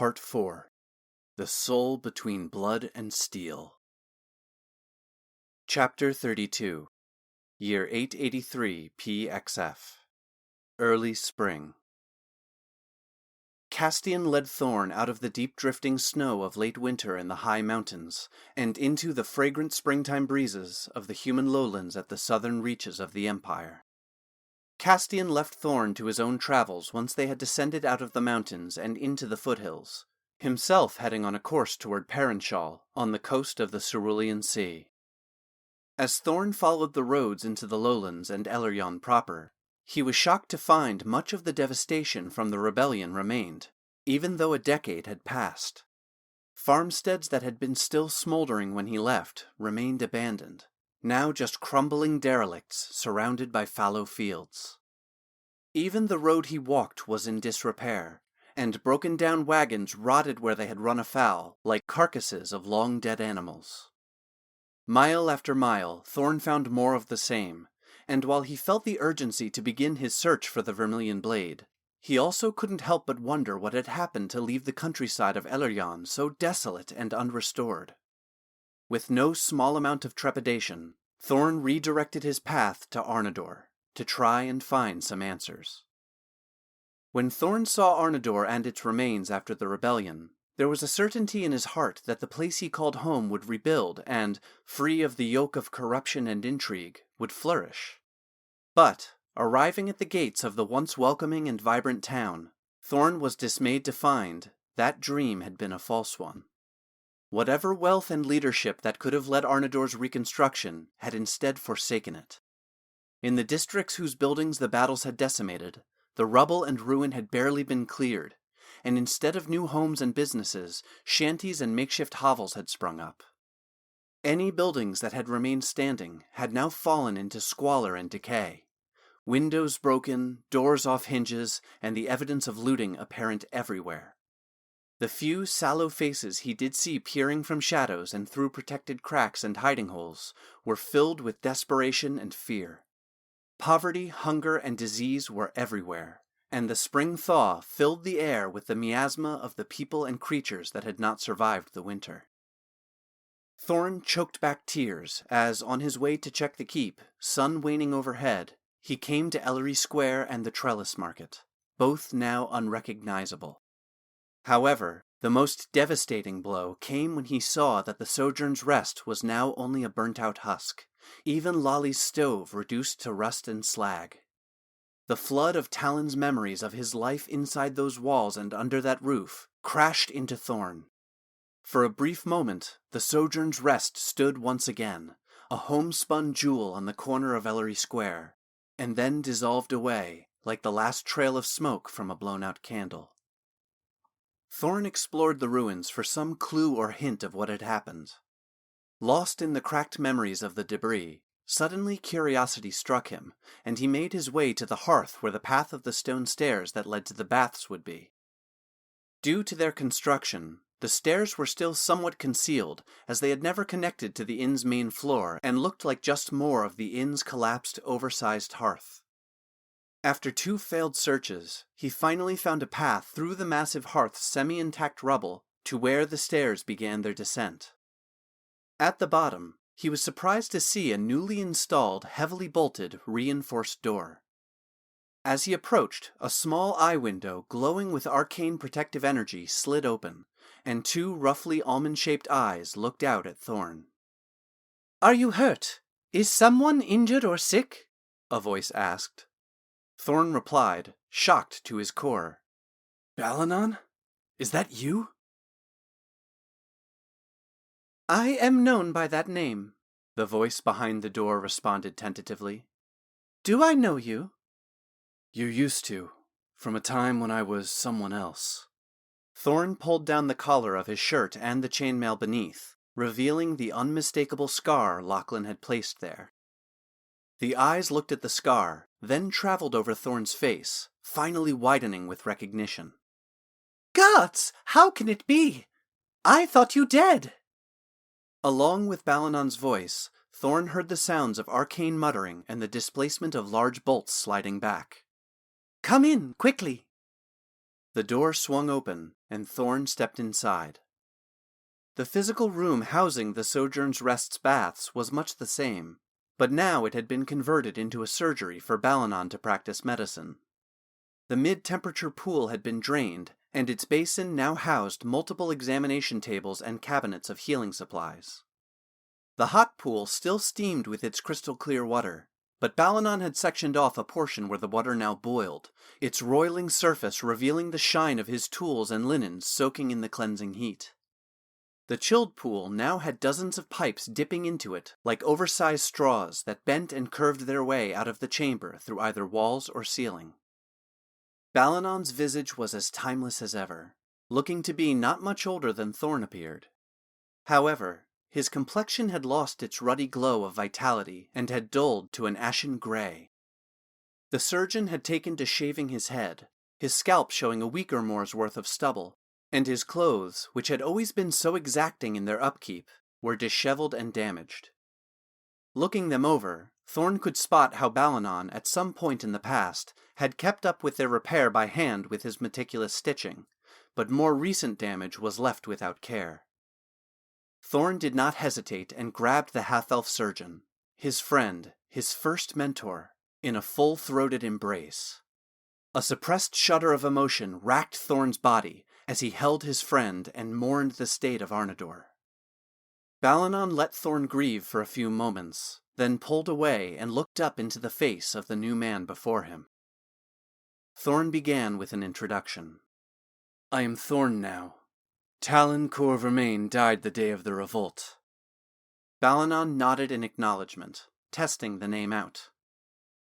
Part 4. The Soul Between Blood and Steel. Chapter 32. Year 883 PXF. Early Spring. Castian led Thorn out of the deep drifting snow of late winter in the high mountains, and into the fragrant springtime breezes of the human lowlands at the southern reaches of the Empire. Castian left Thorn to his own travels once they had descended out of the mountains and into the foothills, himself heading on a course toward Parenshal, on the coast of the Cerulean Sea. As Thorn followed the roads into the lowlands and Elerion proper, he was shocked to find much of the devastation from the rebellion remained, even though a decade had passed. Farmsteads that had been still smoldering when he left remained abandoned, now just crumbling derelicts surrounded by fallow fields. Even the road he walked was in disrepair, and broken-down wagons rotted where they had run afoul, like carcasses of long-dead animals. Mile after mile, Thorn found more of the same, and while he felt the urgency to begin his search for the Vermillion blade, he also couldn't help but wonder what had happened to leave the countryside of Elerion so desolate and unrestored. With no small amount of trepidation, Thorn redirected his path to Arnador, to try and find some answers. When Thorn saw Arnador and its remains after the rebellion, there was a certainty in his heart that the place he called home would rebuild and, free of the yoke of corruption and intrigue, would flourish. But, arriving at the gates of the once welcoming and vibrant town, Thorn was dismayed to find that dream had been a false one. Whatever wealth and leadership that could have led Arnador's reconstruction had instead forsaken it. In the districts whose buildings the battles had decimated, the rubble and ruin had barely been cleared, and instead of new homes and businesses, shanties and makeshift hovels had sprung up. Any buildings that had remained standing had now fallen into squalor and decay, windows broken, doors off hinges, and the evidence of looting apparent everywhere. The few sallow faces he did see peering from shadows and through protected cracks and hiding holes were filled with desperation and fear. Poverty, hunger, and disease were everywhere, and the spring thaw filled the air with the miasma of the people and creatures that had not survived the winter. Thorn choked back tears as, on his way to check the keep, sun waning overhead, he came to Ellery Square and the Trellis Market, both now unrecognizable. However, the most devastating blow came when he saw that the Sojourn's Rest was now only a burnt-out husk, even Lolly's stove reduced to rust and slag. The flood of Talon's memories of his life inside those walls and under that roof crashed into Thorn. For a brief moment, the Sojourn's Rest stood once again, a homespun jewel on the corner of Ellery Square, and then dissolved away like the last trail of smoke from a blown-out candle. Thorn explored the ruins for some clue or hint of what had happened. Lost in the cracked memories of the debris, suddenly curiosity struck him, and he made his way to the hearth where the path of the stone stairs that led to the baths would be. Due to their construction, the stairs were still somewhat concealed, as they had never connected to the inn's main floor and looked like just more of the inn's collapsed, oversized hearth. After 2 failed searches, he finally found a path through the massive hearth's semi-intact rubble to where the stairs began their descent. At the bottom, he was surprised to see a newly installed, heavily bolted, reinforced door. As he approached, a small eye window glowing with arcane protective energy slid open, and 2 roughly almond-shaped eyes looked out at Thorn. "Are you hurt? Is someone injured or sick?" a voice asked. Thorn replied, shocked to his core. "Balanon? Is that you?" "I am known by that name," the voice behind the door responded tentatively. "Do I know you?" "You used to, from a time when I was someone else." Thorn pulled down the collar of his shirt and the chainmail beneath, revealing the unmistakable scar Lachlan had placed there. The eyes looked at the scar, then traveled over Thorn's face, finally widening with recognition. "Gods, how can it be? I thought you dead." Along with Balanon's voice, Thorn heard the sounds of arcane muttering and the displacement of large bolts sliding back. "Come in, quickly." The door swung open, and Thorn stepped inside. The physical room housing the Sojourn's Rest's baths was much the same, but now it had been converted into a surgery for Balanon to practice medicine. The mid-temperature pool had been drained, and its basin now housed multiple examination tables and cabinets of healing supplies. The hot pool still steamed with its crystal-clear water, but Balanon had sectioned off a portion where the water now boiled, its roiling surface revealing the shine of his tools and linens soaking in the cleansing heat. The chilled pool now had dozens of pipes dipping into it like oversized straws that bent and curved their way out of the chamber through either walls or ceiling. Balanon's visage was as timeless as ever, looking to be not much older than Thorn appeared. However, his complexion had lost its ruddy glow of vitality and had dulled to an ashen gray. The surgeon had taken to shaving his head, his scalp showing a week or more's worth of stubble, and his clothes, which had always been so exacting in their upkeep, were disheveled and damaged. Looking them over, Thorn could spot how Balanon, at some point in the past, had kept up with their repair by hand with his meticulous stitching, but more recent damage was left without care. Thorn did not hesitate and grabbed the half-elf surgeon, his friend, his first mentor, in a full-throated embrace. A suppressed shudder of emotion racked Thorn's body as he held his friend and mourned the state of Arnador. Balanon let Thorn grieve for a few moments, then pulled away and looked up into the face of the new man before him. Thorn began with an introduction. I am Thorn now. Talon Vermillion died the day of the revolt. Balanon nodded in acknowledgement, testing the name out.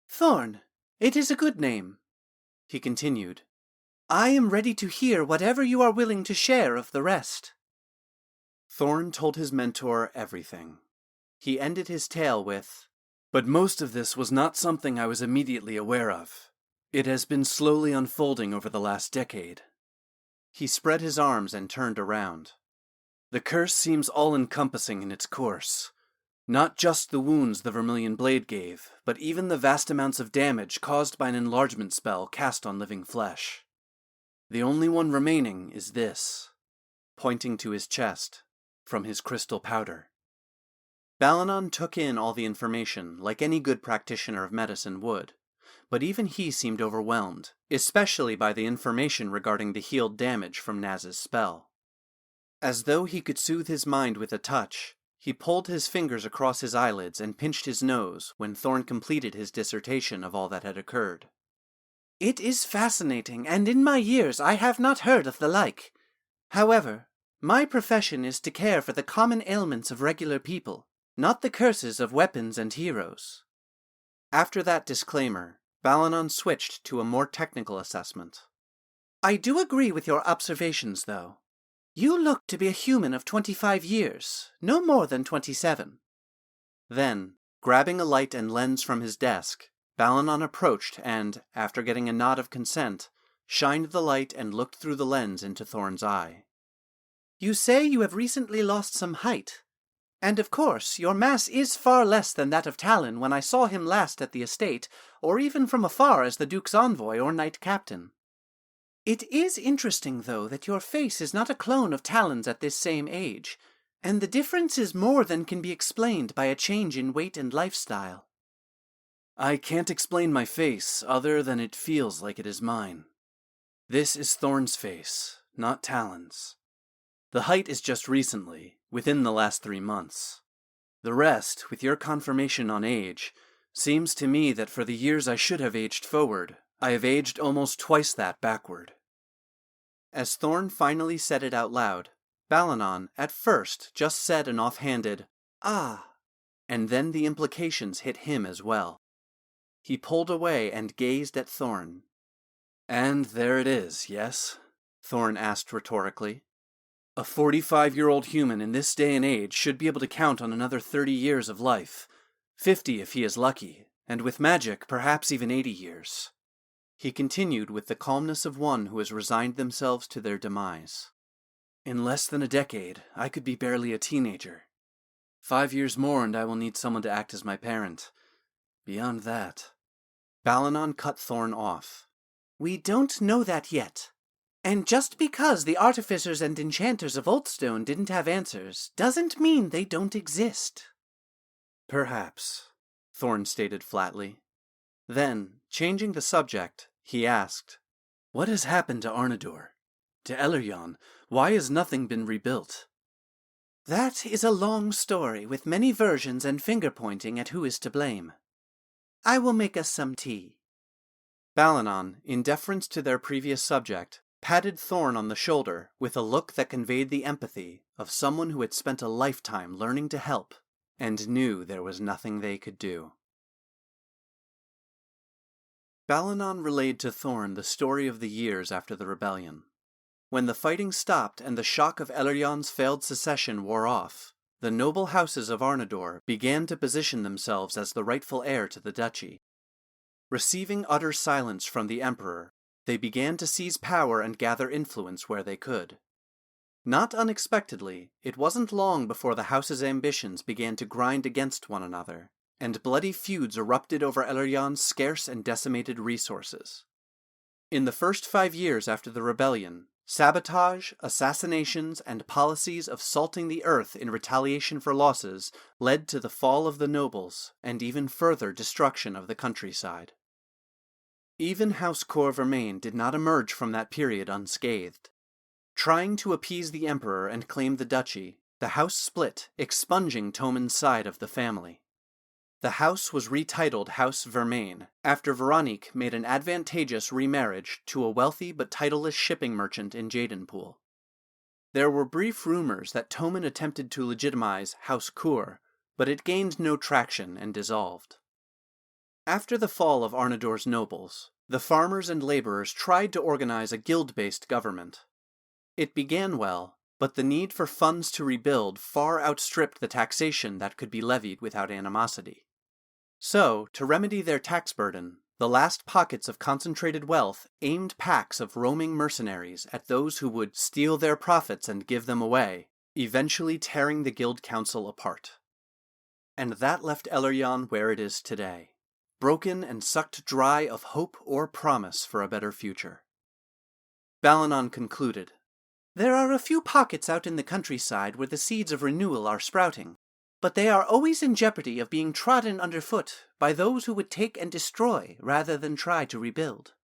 Thorn, it is a good name. He continued. I am ready to hear whatever you are willing to share of the rest. Thorn told his mentor everything. He ended his tale with, But most of this was not something I was immediately aware of. It has been slowly unfolding over the last decade. He spread his arms and turned around. The curse seems all-encompassing in its course. Not just the wounds the Vermillion blade gave, but even the vast amounts of damage caused by an enlargement spell cast on living flesh. The only one remaining is this, pointing to his chest, from his crystal powder. Balanon took in all the information like any good practitioner of medicine would, but even he seemed overwhelmed, especially by the information regarding the healed damage from Naz's spell. As though he could soothe his mind with a touch, he pulled his fingers across his eyelids and pinched his nose when Thorn completed his dissertation of all that had occurred. It is fascinating, and in my years I have not heard of the like. However, my profession is to care for the common ailments of regular people, not the curses of weapons and heroes. After that disclaimer, Balanon switched to a more technical assessment. I do agree with your observations, though. You look to be a human of 25 years, no more than 27. Then, grabbing a light and lens from his desk, Balanon approached and, after getting a nod of consent, shined the light and looked through the lens into Thorn's eye. You say you have recently lost some height. And of course, your mass is far less than that of Talon when I saw him last at the estate, or even from afar as the Duke's envoy or knight captain. It is interesting, though, that your face is not a clone of Talon's at this same age, and the difference is more than can be explained by a change in weight and lifestyle. I can't explain my face other than it feels like it is mine. This is Thorn's face, not Talon's. The height is just recently, within the last 3 months. The rest, with your confirmation on age, seems to me that for the years I should have aged forward, I have aged almost twice that backward. As Thorn finally said it out loud, Balanon, at first, just said an offhanded, "Ah," and then the implications hit him as well. He pulled away and gazed at Thorn. And there it is, yes? Thorn asked rhetorically. A 45-year-old human in this day and age should be able to count on another 30 years of life, 50 if he is lucky, and with magic, perhaps even 80 years. He continued with the calmness of one who has resigned themselves to their demise. In less than a decade, I could be barely a teenager. 5 years more and I will need someone to act as my parent. Beyond that... Balanon cut Thorn off. We don't know that yet. And just because the artificers and enchanters of Oldstone didn't have answers, doesn't mean they don't exist. Perhaps, Thorn stated flatly. Then, changing the subject, he asked, "What has happened to Arnador? To Elleryon? Why has nothing been rebuilt?" That is a long story with many versions and finger-pointing at who is to blame. I will make us some tea. Balanon, in deference to their previous subject, patted Thorn on the shoulder with a look that conveyed the empathy of someone who had spent a lifetime learning to help and knew there was nothing they could do. Balanon relayed to Thorn the story of the years after the rebellion. When the fighting stopped and the shock of Elleryon's failed secession wore off, the noble houses of Arnador began to position themselves as the rightful heir to the duchy. Receiving utter silence from the emperor, they began to seize power and gather influence where they could. Not unexpectedly, it wasn't long before the house's ambitions began to grind against one another, and bloody feuds erupted over Elleryon's scarce and decimated resources. In the first 5 years after the rebellion, sabotage, assassinations, and policies of salting the earth in retaliation for losses led to the fall of the nobles and even further destruction of the countryside. Even House Vermillion did not emerge from that period unscathed. Trying to appease the emperor and claim the duchy, the house split, expunging Tommen's side of the family. The house was retitled House Vermillion after Veronique made an advantageous remarriage to a wealthy but titleless shipping merchant in Jadenpool. There were brief rumors that Tommen attempted to legitimize House Coeur, but it gained no traction and dissolved. After the fall of Arnador's nobles, the farmers and laborers tried to organize a guild-based government. It began well, but the need for funds to rebuild far outstripped the taxation that could be levied without animosity. So, to remedy their tax burden, the last pockets of concentrated wealth aimed packs of roaming mercenaries at those who would steal their profits and give them away, eventually tearing the guild council apart. And that left Elleryon where it is today, broken and sucked dry of hope or promise for a better future. Balanon concluded, There are a few pockets out in the countryside where the seeds of renewal are sprouting, but they are always in jeopardy of being trodden underfoot by those who would take and destroy rather than try to rebuild.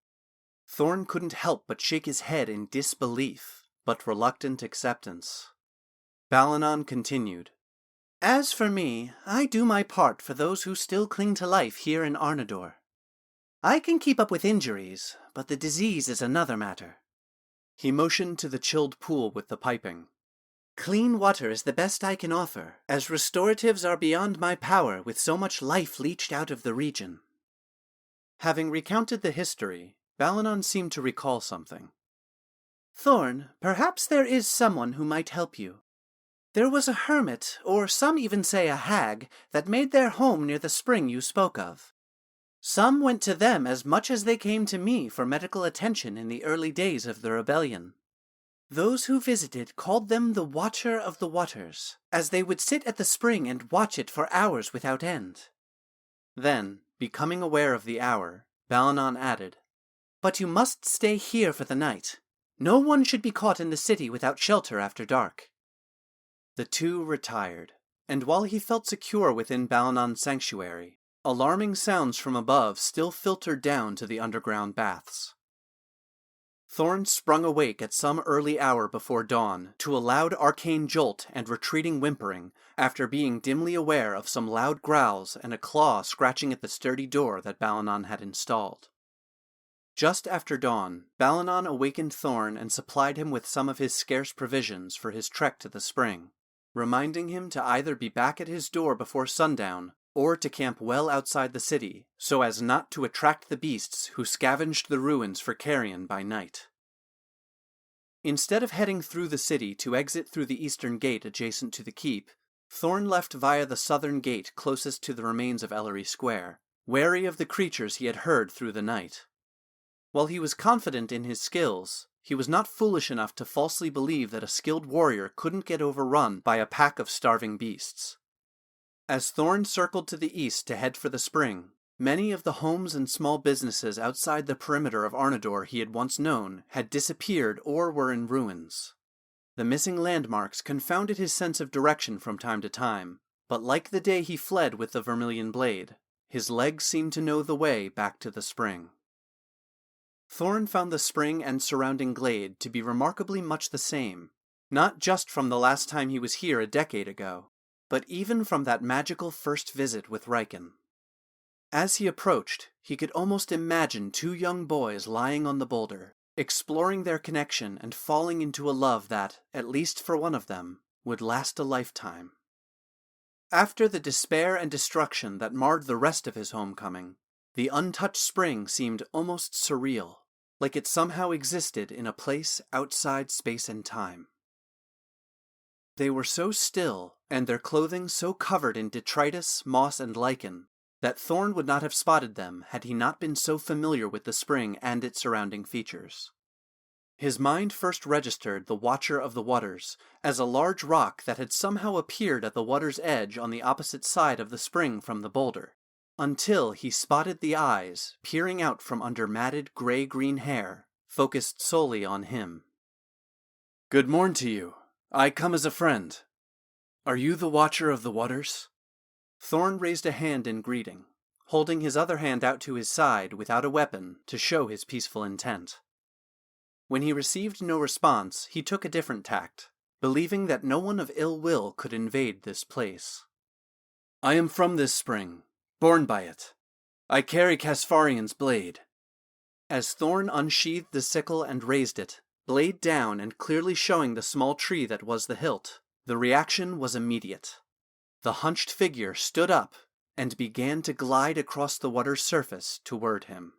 Thorn couldn't help but shake his head in disbelief, but reluctant acceptance. Balanon continued, As for me, I do my part for those who still cling to life here in Arnador. I can keep up with injuries, but the disease is another matter. He motioned to the chilled pool with the piping. Clean water is the best I can offer, as restoratives are beyond my power with so much life leached out of the region. Having recounted the history, Balanon seemed to recall something. Thorn, perhaps there is someone who might help you. There was a hermit, or some even say a hag, that made their home near the spring you spoke of. Some went to them as much as they came to me for medical attention in the early days of the rebellion. Those who visited called them the Watcher of the Waters, as they would sit at the spring and watch it for hours without end. Then, becoming aware of the hour, Balanon added, But you must stay here for the night. No one should be caught in the city without shelter after dark. The two retired, and while he felt secure within Balanon's sanctuary, alarming sounds from above still filtered down to the underground baths. Thorn sprung awake at some early hour before dawn to a loud arcane jolt and retreating whimpering after being dimly aware of some loud growls and a claw scratching at the sturdy door that Balanon had installed. Just after dawn, Balanon awakened Thorn and supplied him with some of his scarce provisions for his trek to the spring, reminding him to either be back at his door before sundown or to camp well outside the city, so as not to attract the beasts who scavenged the ruins for carrion by night. Instead of heading through the city to exit through the eastern gate adjacent to the keep, Thorn left via the southern gate closest to the remains of Ellery Square, wary of the creatures he had heard through the night. While he was confident in his skills, he was not foolish enough to falsely believe that a skilled warrior couldn't get overrun by a pack of starving beasts. As Thorn circled to the east to head for the spring, Many of the homes and small businesses outside the perimeter of Arnodor he had once known had disappeared or were in ruins. The missing landmarks confounded his sense of direction from time to time, but like the day he fled with the Vermillion blade, his legs seemed to know the way back to the spring. Thorn found the spring and surrounding glade to be remarkably much the same, not just from the last time he was here a decade ago, but even from that magical first visit with Riken. As he approached, he could almost imagine two young boys lying on the boulder, exploring their connection and falling into a love that, at least for one of them, would last a lifetime. After the despair and destruction that marred the rest of his homecoming, the untouched spring seemed almost surreal, like it somehow existed in a place outside space and time. They were so still, and their clothing so covered in detritus, moss, and lichen, that Thorn would not have spotted them had he not been so familiar with the spring and its surrounding features. His mind first registered the Watcher of the Waters as a large rock that had somehow appeared at the water's edge on the opposite side of the spring from the boulder, until he spotted the eyes peering out from under matted gray-green hair, focused solely on him. "Good morn to you. I come as a friend. Are you the Watcher of the Waters?" Thorn raised a hand in greeting, holding his other hand out to his side without a weapon to show his peaceful intent. When he received no response, he took a different tact, believing that no one of ill will could invade this place. "I am from this spring, born by it. I carry Casfarian's blade." As Thorn unsheathed the sickle and raised it, blade down and clearly showing the small tree that was the hilt, the reaction was immediate. The hunched figure stood up and began to glide across the water's surface toward him.